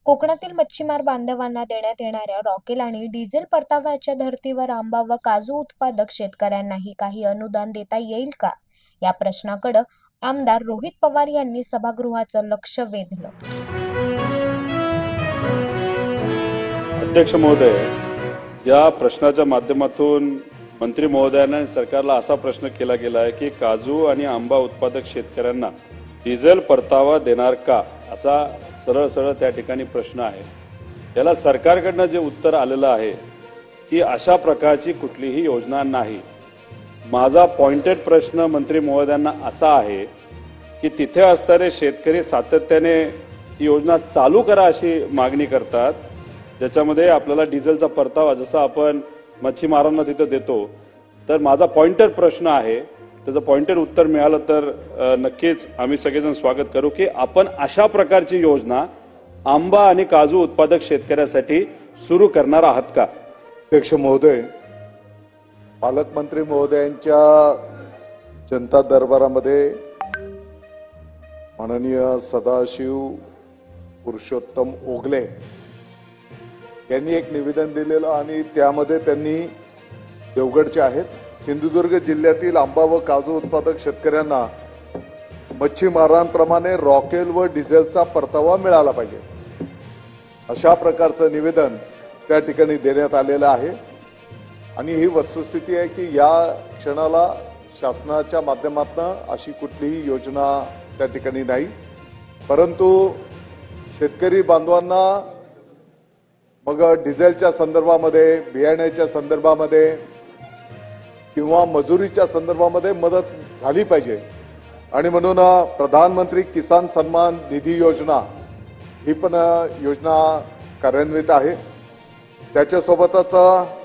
कोकणातील मच्छीमार बांधवांना देण्यात येणाऱ्या रॉकेल आणि डिझेल परताव्याच्या धर्तीवर आंबा व काजू उत्पादक शेतकऱ्यांनाही काही अनुदान देता येईल का, या प्रश्नाकडे आमदार रोहित पवार यांनी सभागृहाचं लक्ष वेधलं। अध्यक्ष महोदय, या प्रश्नाच्या माध्यमातून मंत्री महोदयांना आणि सरकारला असा प्रश्न केला गेला आहे की काजू आणि आंबा उत्पादक शेतकऱ्यांना डिझेल परतावा देणार का, असा सरळ त्या ठिकाणी प्रश्न आहे। याला सरकारकडनं जे उत्तर आलेलं आहे की अशा प्रकारची कुठलीही योजना नाही। माझा पॉइंटेड प्रश्न मंत्री महोदयांना असा आहे की तिथे असणारे शेतकरी सातत्याने ही योजना चालू करा अशी मागणी करतात, ज्याच्यामध्ये आपल्याला डिझेलचा परतावा जसा आपण मच्छीमारांना तिथे देतो। तर माझा पॉइंटेड प्रश्न आहे, त्याचं पॉइंटेड उत्तर मिळालं तर नक्कीच आम्ही सगळेजण स्वागत करू की आपण अशा प्रकारची योजना आंबा आणि काजू उत्पादक शेतकऱ्यांसाठी सुरू करणार आहात का? अध्यक्ष महोदय, पालकमंत्री महोदयांच्या जनता दरबारामध्ये माननीय सदाशिव पुरुषोत्तम ओगले यांनी एक निवेदन दिलेलं आणि त्यामध्ये त्यांनी देवगडचे आहेत सिंधुदुर्ग जिल्ह्यातील आंबा व काजू उत्पादक शेतकऱ्यांना मच्छीमारांप्रमाणे रॉकेल व डिझेलचा परतावा मिळाला पाहिजे, अशा प्रकारचं निवेदन त्या ठिकाणी देण्यात आलेलं आहे। आणि ही वस्तुस्थिती आहे की या क्षणाला शासनाच्या माध्यमातून अशी कुठलीही योजना त्या ठिकाणी नाही, परंतु शेतकरी बांधवांना मग डिझेलच्या संदर्भामध्ये, बियाण्याच्या संदर्भामध्ये किंवा मजुरीच्या संदर्भामध्ये मदत झाली पाहिजे। आणि म्हणून प्रधानमंत्री किसान सन्मान निधी योजना ही पण योजना कार्यान्वित आहे। त्याच्यासोबतच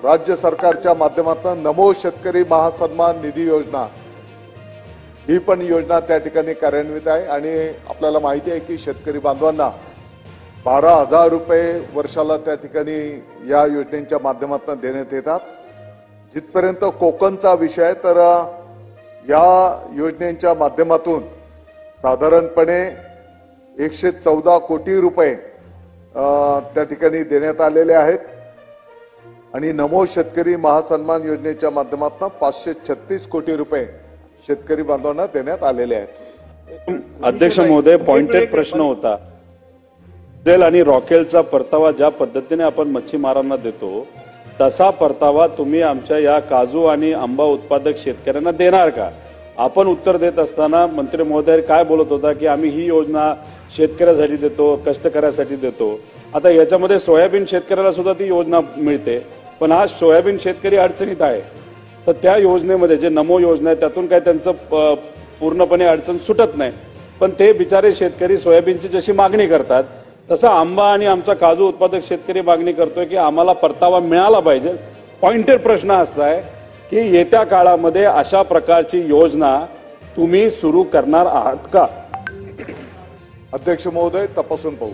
राज्य सरकारच्या माध्यमातून नमो शेतकरी महासन्मान निधी योजना ही पण योजना त्या ठिकाणी कार्यान्वित आहे। आणि आपल्याला माहिती आहे की शेतकरी बांधवांना 12,000 रुपये वर्षाला त्या ठिकाणी या योजनेच्या माध्यमातून देण्यात येतात। जिथपर्यंत कोकणचा विषय, तर या योजनेच्या माध्यमातून साधारणपणे 114 कोटी रुपये त्या ठिकाणी देण्यात आलेले आहेत। आणि नमो शेतकरी महासन्मान योजनेच्या माध्यमातून 536 कोटी रुपये शेतकरी बांधवांना देण्यात आलेले आहेत। अध्यक्ष महोदय, पॉइंटेड प्रश्न होता, डिझेल आणि रॉकेलचा परतावा ज्या पद्धतीने आपण मच्छीमारांना देतो तसा परतावा तुम्ही आमच्या या काजू आणि आंबा उत्पादक शेतकऱ्यांना देणार का? आपण उत्तर देत असताना मंत्री महोदय काय बोलत होता की आम्ही ही योजना शेतकऱ्यासाठी देतो, कष्टकऱ्यासाठी देतो। आता याच्यामध्ये सोयाबीन शेतकऱ्याला सुद्धा ती योजना मिळते, पण हा सोयाबीन शेतकरी अडचणीत आहे, तर त्या योजनेमध्ये जे नमो योजना आहे त्यातून काय त्यांचं पूर्णपणे अडचण सुटत नाही, पण ते बिचारे शेतकरी सोयाबीनची जशी मागणी करतात तसा आंबा आणि आमचा काजू उत्पादक शेतकरी मागणी करतोय की आम्हाला परतावा मिळाला पाहिजे। पॉइंटेड प्रश्न असा आहे की येत्या काळामध्ये अशा प्रकारची योजना तुम्ही सुरू करणार आहात का? अध्यक्ष महोदय, तपासून पाहू।